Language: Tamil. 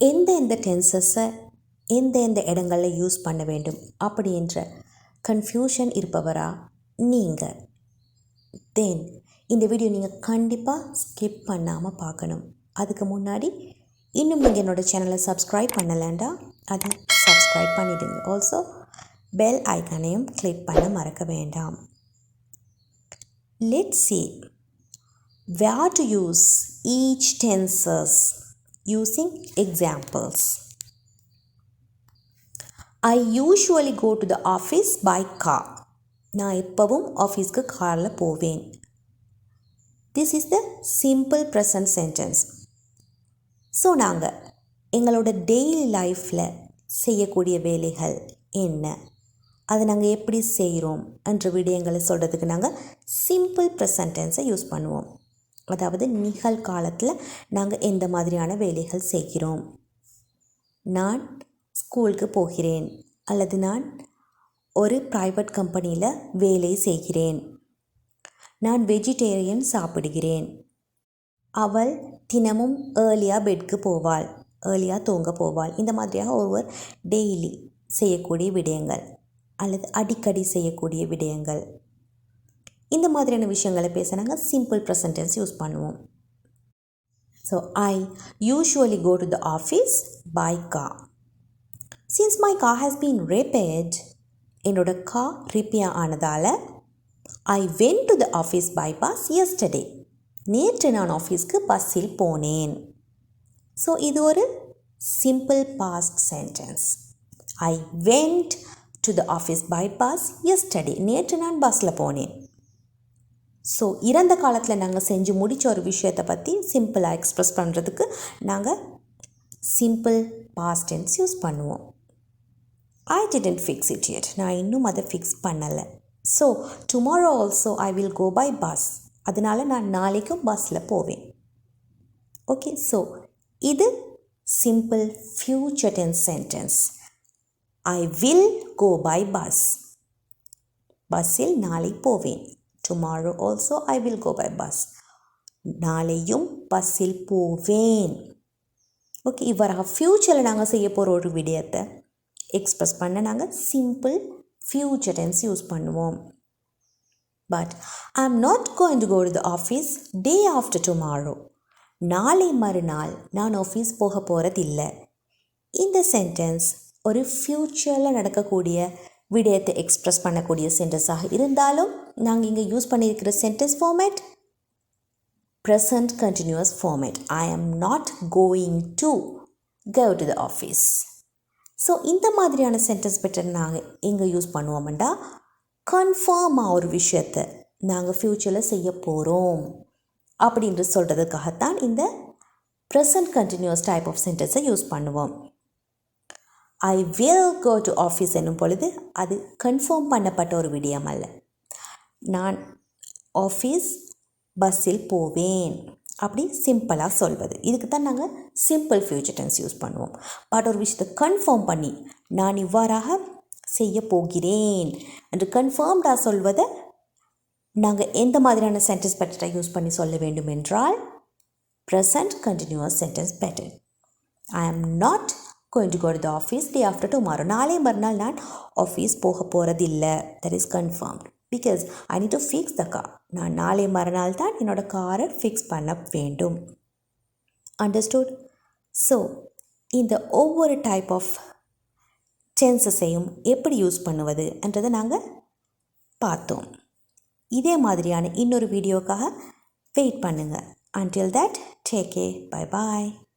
எந்த டென்சஸை எந்த இடங்களில் யூஸ் பண்ண வேண்டும் அப்படின்ற கன்ஃபியூஷன் இருப்பவரா நீங்கள்? தென் இந்த வீடியோ நீங்கள் கண்டிப்பாக ஸ்கிப் பண்ணாமல் பார்க்கணும். அதுக்கு முன்னாடி இன்னும் நீங்கள் என்னோடய சேனலை சப்ஸ்கிரைப் பண்ணலைண்டா அதை சப்ஸ்கிரைப் பண்ணிவிடுங்க. ஆல்சோ பெல் ஐக்கானையும் கிளிக் பண்ண மறக்க வேண்டாம். Let's see where to use each tenses using examples. I usually go to the office by car. நான் எப்பவும் ஆஃபீஸ்க்கு காரில் போவேன். This is the simple present sentence. So நாங்கள் எங்களோட டெய்லி லைஃப்பில் செய்யக்கூடிய வேலைகள் என்ன, அதை நாங்கள் எப்படி செய்கிறோம் என்ற விடயங்களை சொல்கிறதுக்கு நாங்கள் சிம்பிள் ப்ரெசன்ட் டென்ஸை யூஸ் பண்ணுவோம். அதாவது நிகழ்காலத்தில் நாங்கள் எந்த மாதிரியான வேலைகள் செய்கிறோம். நான் ஸ்கூலுக்கு போகிறேன், அல்லது நான் ஒரு ப்ரைவேட் கம்பெனியில் வேலை செய்கிறேன். நான் வெஜிடேரியன் சாப்பிடுகிறேன். அவள் தினமும் ஏர்லியாக பெட்க்கு போவாள், ஏர்லியாக தூங்க போவாள். இந்த மாதிரியாக ஒருவர் டெய்லி செய்யக்கூடிய விடயங்கள் அல்லது அடிக்கடி செய்யக்கூடிய விடயங்கள், இந்த மாதிரியான விஷயங்களை பேச நாங்கள் சிம்பிள் ப்ரெசன்ட் டென்ஸ் யூஸ் பண்ணுவோம். So I usually go to the office by car. Since my car has been repaired, என்னோட கார் ரிப்பேர் ஆனதால் I went to the office by bus yesterday, நேற்று நான் ஆஃபீஸ்க்கு பஸ்ஸில் போனேன். ஸோ இது ஒரு simple past sentence. I went to the office by bus yesterday, நேற்று நான் பஸ்ஸில் போனேன். ஸோ இறந்த காலத்தில் நாங்கள் செஞ்சு முடித்த ஒரு விஷயத்தை பற்றி சிம்பிளாக எக்ஸ்ப்ரெஸ் பண்ணுறதுக்கு நாங்கள் சிம்பிள் பாஸ்ட் டென்ஸ் யூஸ் பண்ணுவோம். I didn't fix it yet, நான் இன்னும் அதை ஃபிக்ஸ் பண்ணலை. So tomorrow also I will go by bus, அதனால் நான் நாளைக்கும் பஸ்ஸில் போவேன். ஓகே, ஸோ இது simple future tense sentence. I will go by bus, பஸ்ஸில் நாளை போவேன். Tomorrow also I will go by bus, நாளையும் பஸ்ஸில் போவேன். ஓகே, இவ்வாறாக ஃப்யூச்சரில் நாங்கள் செய்ய போகிற ஒரு விடயத்தை எக்ஸ்ப்ரெஸ் பண்ண நாங்கள் சிம்பிள் ஃப்யூச்சர் டென்ஸ் யூஸ் பண்ணுவோம். But I am not going to go to the office day after tomorrow, நாளை மறுநாள் நான் ஆஃபீஸ் போக போகிறதில்லை. இந்த சென்டென்ஸ் ஒரு ஃப்யூச்சரில் நடக்கக்கூடிய விடயத்தை எக்ஸ்ப்ரெஸ் பண்ணக்கூடிய சென்டென்ஸாக இருந்தாலும் நாங்கள் இங்கே யூஸ் பண்ணியிருக்கிற sentence format present continuous format. I am not going to go to the office. So இந்த மாதிரியான சென்டென்ஸ் பெட்டர் நாங்கள் எங்கே யூஸ் பண்ணுவோம்டா, கன்ஃபார்மாக ஒரு விஷயத்தை நாங்கள் ஃப்யூச்சரில் செய்ய போகிறோம் அப்படின்று சொல்கிறதுக்காகத்தான் இந்த ப்ரெசன்ட் கண்டினியூஸ் டைப் ஆஃப் சென்டென்ஸை யூஸ் பண்ணுவோம். I will go to office என்னும் பொழுது அது கன்ஃபார்ம் பண்ணப்பட்ட ஒரு விடயம் அல்ல. நான் ஆஃபீஸ் பஸ்ஸில் போவேன் அப்படி சிம்பிளாக சொல்வது, இதுக்கு தான் நாங்கள் சிம்பிள் ஃப்யூச்சர் டென்ஸ் யூஸ் பண்ணுவோம். பட் ஒரு விஷயத்தை கன்ஃபார்ம் பண்ணி நான் இவ்வாறாக செய்ய போகிறேன் என்று கன்ஃபார்ம்டாக சொல்வதை நாங்கள் எந்த மாதிரியான சென்டென்ஸ் பெட்டராக யூஸ் பண்ணி சொல்ல வேண்டும் என்றால் present continuous sentence better. I am not going to go to the office day after tomorrow, நாளை மறுநாள் நான் ஆஃபீஸ் போக போகிறதில்லை. That is confirmed because I need to fix the car, நான் நாளை மறுநாள் தான் என்னோடய காரை ஃபிக்ஸ் பண்ண வேண்டும். அண்டர்ஸ்டுட்? ஸோ இந்த ஒவ்வொரு டைப் ஆஃப் டென்சஸையும் எப்படி யூஸ் பண்ணுவது என்றதை நாங்கள் பார்த்தோம். இதே மாதிரியான இன்னொரு வீடியோக்காக வெயிட் பண்ணுங்கள். Until that, take care. Bye bye.